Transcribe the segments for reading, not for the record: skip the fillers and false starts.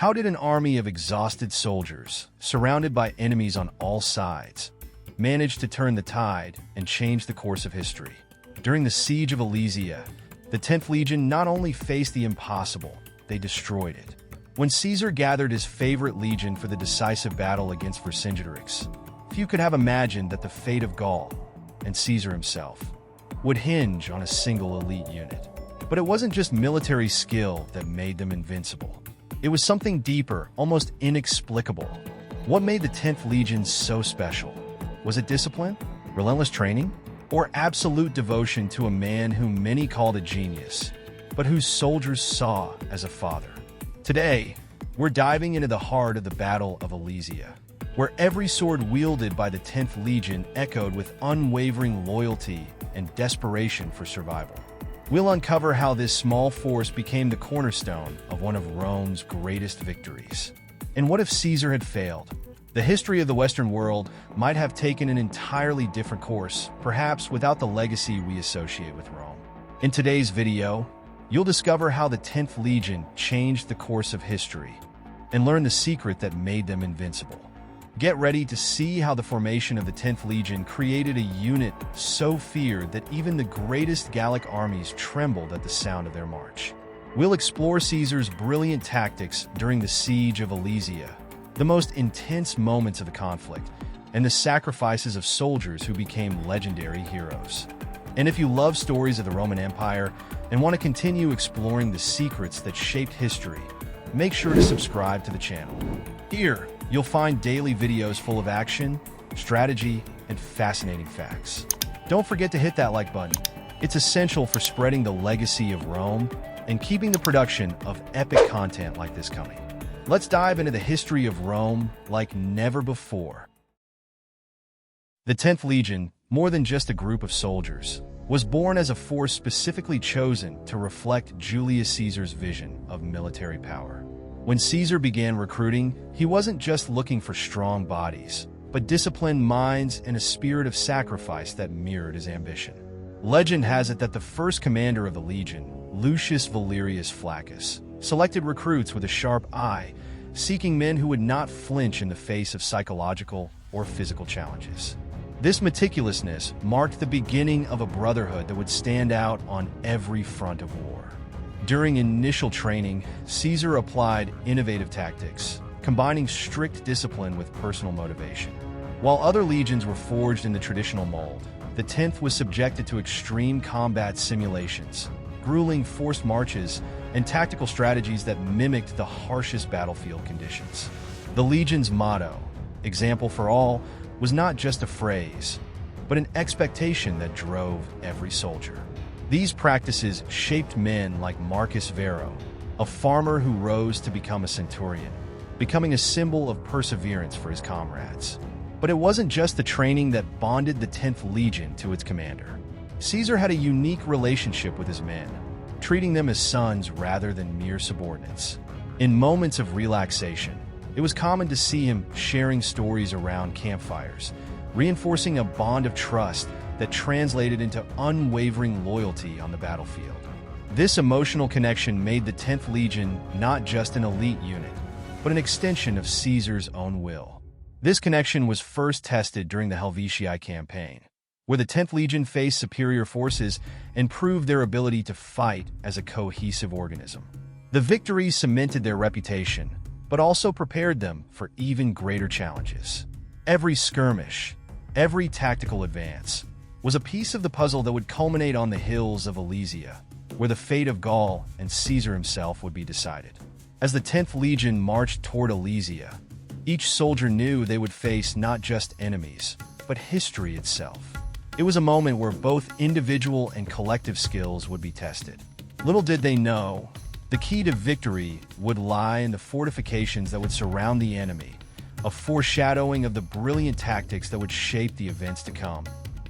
How did an army of exhausted soldiers, surrounded by enemies on all sides, manage to turn the tide and change the course of history? During the Siege of Alesia, the 10th Legion not only faced the impossible, they destroyed it. When Caesar gathered his favorite legion for the decisive battle against Vercingetorix, few could have imagined that the fate of Gaul, and Caesar himself, would hinge on a single elite unit. But it wasn't just military skill that made them invincible. It was something deeper, almost inexplicable. What made the 10th Legion so special? Was it discipline, relentless training, or absolute devotion to a man whom many called a genius, but whose soldiers saw as a father? Today, we're diving into the heart of the Battle of Alesia, where every sword wielded by the 10th Legion echoed with unwavering loyalty and desperation for survival. We'll uncover how this small force became the cornerstone of one of Rome's greatest victories. And what if Caesar had failed? The history of the Western world might have taken an entirely different course, perhaps without the legacy we associate with Rome. In today's video, you'll discover how the 10th Legion changed the course of history and learn the secret that made them invincible. Get ready to see how the formation of the 10th Legion created a unit so feared that even the greatest Gallic armies trembled at the sound of their march. We'll explore Caesar's brilliant tactics during the Siege of Alesia, the most intense moments of the conflict, and the sacrifices of soldiers who became legendary heroes. And if you love stories of the Roman Empire and want to continue exploring the secrets that shaped history, make sure to subscribe to the channel. Here, you'll find daily videos full of action, strategy, and fascinating facts. Don't forget to hit that like button. It's essential for spreading the legacy of Rome and keeping the production of epic content like this coming. Let's dive into the history of Rome like never before. The 10th Legion, more than just a group of soldiers, was born as a force specifically chosen to reflect Julius Caesar's vision of military power. When Caesar began recruiting, he wasn't just looking for strong bodies, but disciplined minds and a spirit of sacrifice that mirrored his ambition. Legend has it that the first commander of the legion, Lucius Valerius Flaccus, selected recruits with a sharp eye, seeking men who would not flinch in the face of psychological or physical challenges. This meticulousness marked the beginning of a brotherhood that would stand out on every front of war. During initial training, Caesar applied innovative tactics, combining strict discipline with personal motivation. While other legions were forged in the traditional mold, the 10th was subjected to extreme combat simulations, grueling forced marches, and tactical strategies that mimicked the harshest battlefield conditions. The Legion's motto, "Example for all," was not just a phrase, but an expectation that drove every soldier. These practices shaped men like Marcus Varro, a farmer who rose to become a centurion, becoming a symbol of perseverance for his comrades. But it wasn't just the training that bonded the 10th Legion to its commander. Caesar had a unique relationship with his men, treating them as sons rather than mere subordinates. In moments of relaxation, it was common to see him sharing stories around campfires, reinforcing a bond of trust that translated into unwavering loyalty on the battlefield. This emotional connection made the 10th Legion not just an elite unit, but an extension of Caesar's own will. This connection was first tested during the Helvetii campaign, where the 10th Legion faced superior forces and proved their ability to fight as a cohesive organism. The victories cemented their reputation, but also prepared them for even greater challenges. Every skirmish, every tactical advance, was a piece of the puzzle that would culminate on the hills of Alesia, where the fate of Gaul and Caesar himself would be decided. As the 10th Legion marched toward Alesia, each soldier knew they would face not just enemies, but history itself. It was a moment where both individual and collective skills would be tested. Little did they know, the key to victory would lie in the fortifications that would surround the enemy, a foreshadowing of the brilliant tactics that would shape the events to come.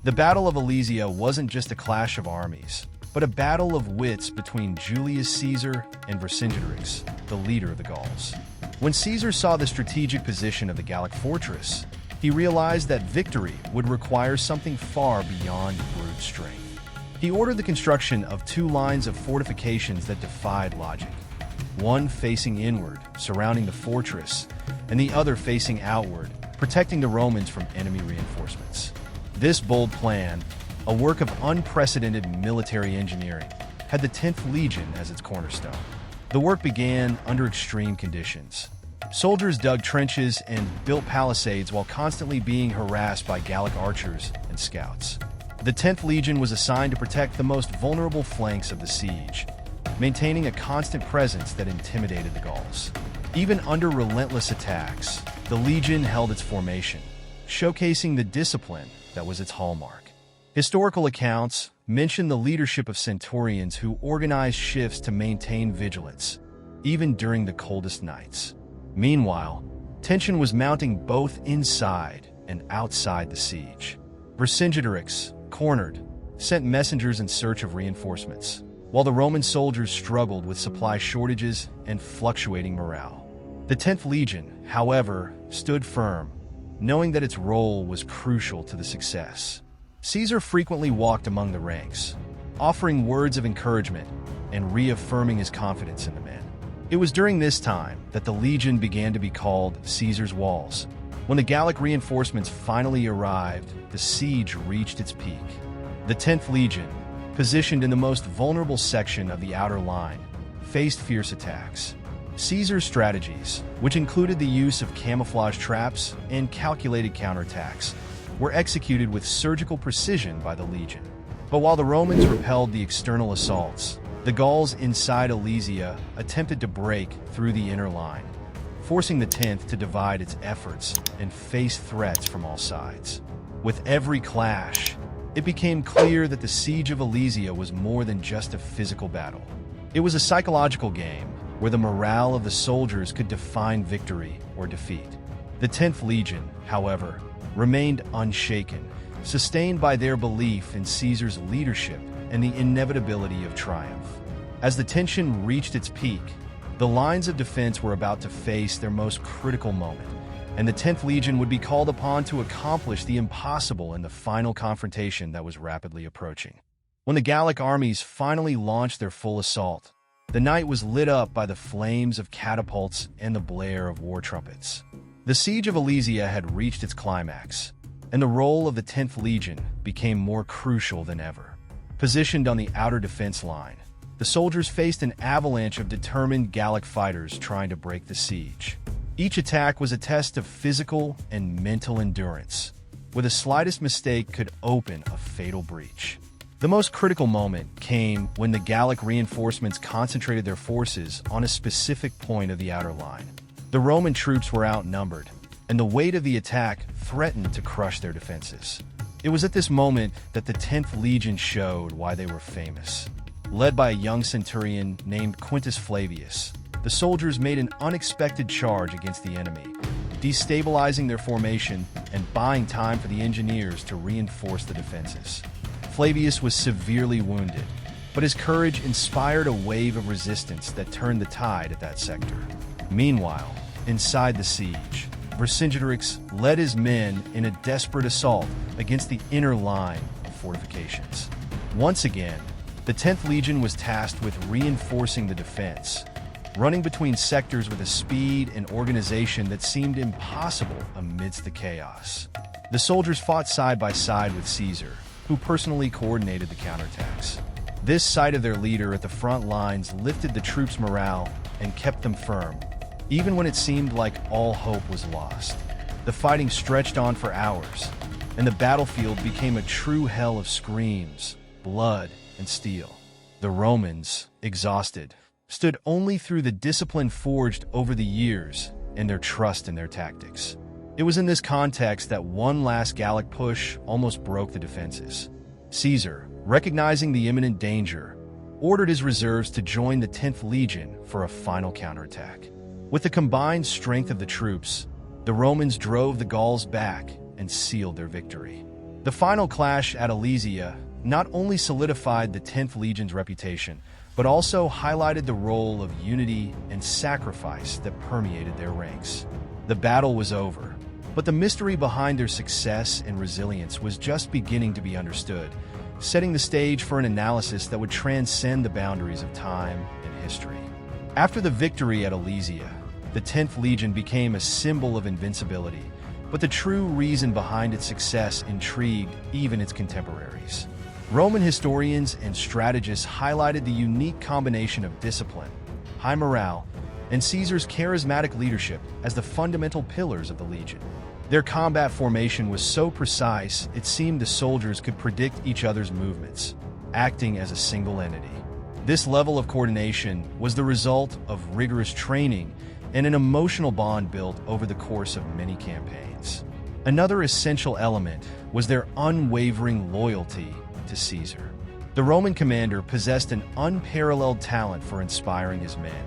The Battle of Alesia wasn't just a clash of armies, but a battle of wits between Julius Caesar and Vercingetorix, the leader of the Gauls. When Caesar saw the strategic position of the Gallic fortress, he realized that victory would require something far beyond brute strength. He ordered the construction of 2 lines of fortifications that defied logic. one facing inward, surrounding the fortress, and the other facing outward, protecting the Romans from enemy reinforcements. This bold plan, a work of unprecedented military engineering, had the 10th Legion as its cornerstone. The work began under extreme conditions. Soldiers dug trenches and built palisades while constantly being harassed by Gallic archers and scouts. The 10th Legion was assigned to protect the most vulnerable flanks of the siege, maintaining a constant presence that intimidated the Gauls. Even under relentless attacks, the Legion held its formation, showcasing the discipline that was its hallmark. Historical accounts mention the leadership of centurions who organized shifts to maintain vigilance, even during the coldest nights. Meanwhile, tension was mounting both inside and outside the siege. Vercingetorix, cornered, sent messengers in search of reinforcements, while the Roman soldiers struggled with supply shortages and fluctuating morale. The 10th Legion, however, stood firm, knowing that its role was crucial to the success. Caesar frequently walked among the ranks, offering words of encouragement and reaffirming his confidence in the men. It was during this time that the Legion began to be called Caesar's Walls. When the Gallic reinforcements finally arrived, the siege reached its peak. The 10th Legion, positioned in the most vulnerable section of the outer line, faced fierce attacks. Caesar's strategies, which included the use of camouflage traps and calculated counterattacks, were executed with surgical precision by the Legion. But while the Romans repelled the external assaults, the Gauls inside Alesia attempted to break through the inner line, forcing the 10th to divide its efforts and face threats from all sides. With every clash, it became clear that the siege of Alesia was more than just a physical battle. It was a psychological game where the morale of the soldiers could define victory or defeat. The 10th Legion, however, remained unshaken, sustained by their belief in Caesar's leadership and the inevitability of triumph. As the tension reached its peak, the lines of defense were about to face their most critical moment, and the 10th Legion would be called upon to accomplish the impossible in the final confrontation that was rapidly approaching. When the Gallic armies finally launched their full assault, the night was lit up by the flames of catapults and the blare of war trumpets. The siege of Alesia had reached its climax, and the role of the 10th Legion became more crucial than ever. Positioned on the outer defense line, the soldiers faced an avalanche of determined Gallic fighters trying to break the siege. Each attack was a test of physical and mental endurance, where the slightest mistake could open a fatal breach. The most critical moment came when the Gallic reinforcements concentrated their forces on a specific point of the outer line. The Roman troops were outnumbered, and the weight of the attack threatened to crush their defenses. It was at this moment that the 10th Legion showed why they were famous. Led by a young centurion named Quintus Flavius, the soldiers made an unexpected charge against the enemy, destabilizing their formation and buying time for the engineers to reinforce the defenses. Flavius was severely wounded, but his courage inspired a wave of resistance that turned the tide at that sector. Meanwhile, inside the siege, Vercingetorix led his men in a desperate assault against the inner line of fortifications. Once again, the 10th Legion was tasked with reinforcing the defense, running between sectors with a speed and organization that seemed impossible amidst the chaos. The soldiers fought side by side with Caesar, who personally coordinated the counterattacks. This sight of their leader at the front lines lifted the troops' morale and kept them firm, even when it seemed like all hope was lost. The fighting stretched on for hours, and the battlefield became a true hell of screams, blood, and steel. The Romans, exhausted, stood only through the discipline forged over the years and their trust in their tactics. It was in this context that one last Gallic push almost broke the defenses. Caesar, recognizing the imminent danger, ordered his reserves to join the 10th Legion for a final counterattack. With the combined strength of the troops, the Romans drove the Gauls back and sealed their victory. The final clash at Alesia not only solidified the 10th Legion's reputation, but also highlighted the role of unity and sacrifice that permeated their ranks. The battle was over, but the mystery behind their success and resilience was just beginning to be understood, setting the stage for an analysis that would transcend the boundaries of time and history. After the victory at Alesia, the 10th Legion became a symbol of invincibility, but the true reason behind its success intrigued even its contemporaries. Roman historians and strategists highlighted the unique combination of discipline, high morale, and Caesar's charismatic leadership as the fundamental pillars of the legion. Their combat formation was so precise it seemed the soldiers could predict each other's movements, acting as a single entity. This level of coordination was the result of rigorous training and an emotional bond built over the course of many campaigns. Another essential element was their unwavering loyalty to Caesar. The Roman commander possessed an unparalleled talent for inspiring his men,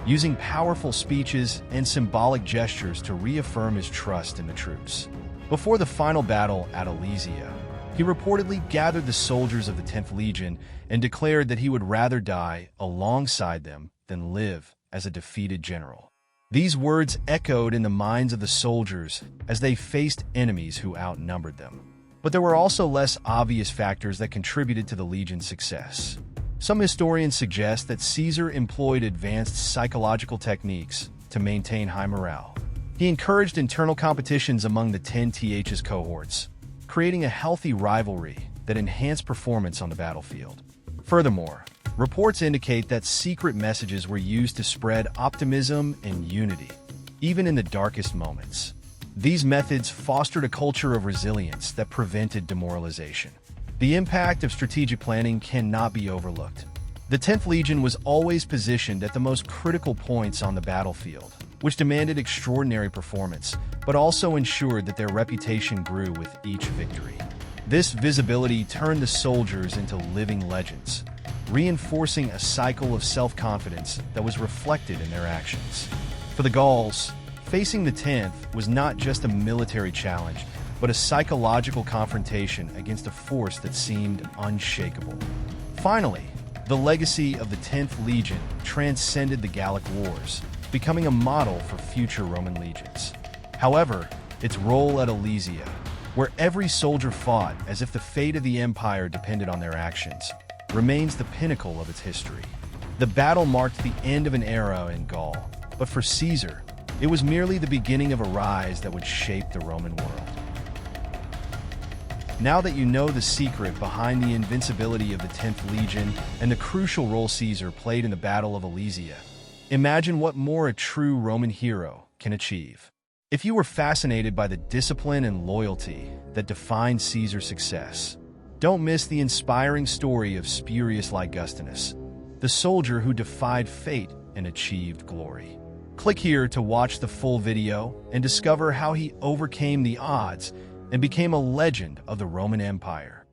using powerful speeches and symbolic gestures to reaffirm his trust in the troops. Before the final battle at Alesia, he reportedly gathered the soldiers of the 10th Legion and declared that he would rather die alongside them than live as a defeated general. These words echoed in the minds of the soldiers as they faced enemies who outnumbered them. But there were also less obvious factors that contributed to the legion's success. Some historians suggest that Caesar employed advanced psychological techniques to maintain high morale. He encouraged internal competitions among the 10th's cohorts, creating a healthy rivalry that enhanced performance on the battlefield. Furthermore, reports indicate that secret messages were used to spread optimism and unity, even in the darkest moments. These methods fostered a culture of resilience that prevented demoralization. The impact of strategic planning cannot be overlooked. The 10th Legion was always positioned at the most critical points on the battlefield, which demanded extraordinary performance, but also ensured that their reputation grew with each victory. This visibility turned the soldiers into living legends, reinforcing a cycle of self-confidence that was reflected in their actions. For the Gauls, facing the 10th was not just a military challenge, but a psychological confrontation against a force that seemed unshakable. Finally, the legacy of the 10th Legion transcended the Gallic Wars, becoming a model for future Roman legions. However, its role at Alesia, where every soldier fought as if the fate of the empire depended on their actions, remains the pinnacle of its history. The battle marked the end of an era in Gaul, but for Caesar, it was merely the beginning of a rise that would shape the Roman world. Now that you know the secret behind the invincibility of the 10th Legion and the crucial role Caesar played in the Battle of Alesia, imagine what more a true Roman hero can achieve. If you were fascinated by the discipline and loyalty that defined Caesar's success, don't miss the inspiring story of Spurius Ligustinus, the soldier who defied fate and achieved glory. Click here to watch the full video and discover how he overcame the odds and became a legend of the Roman Empire.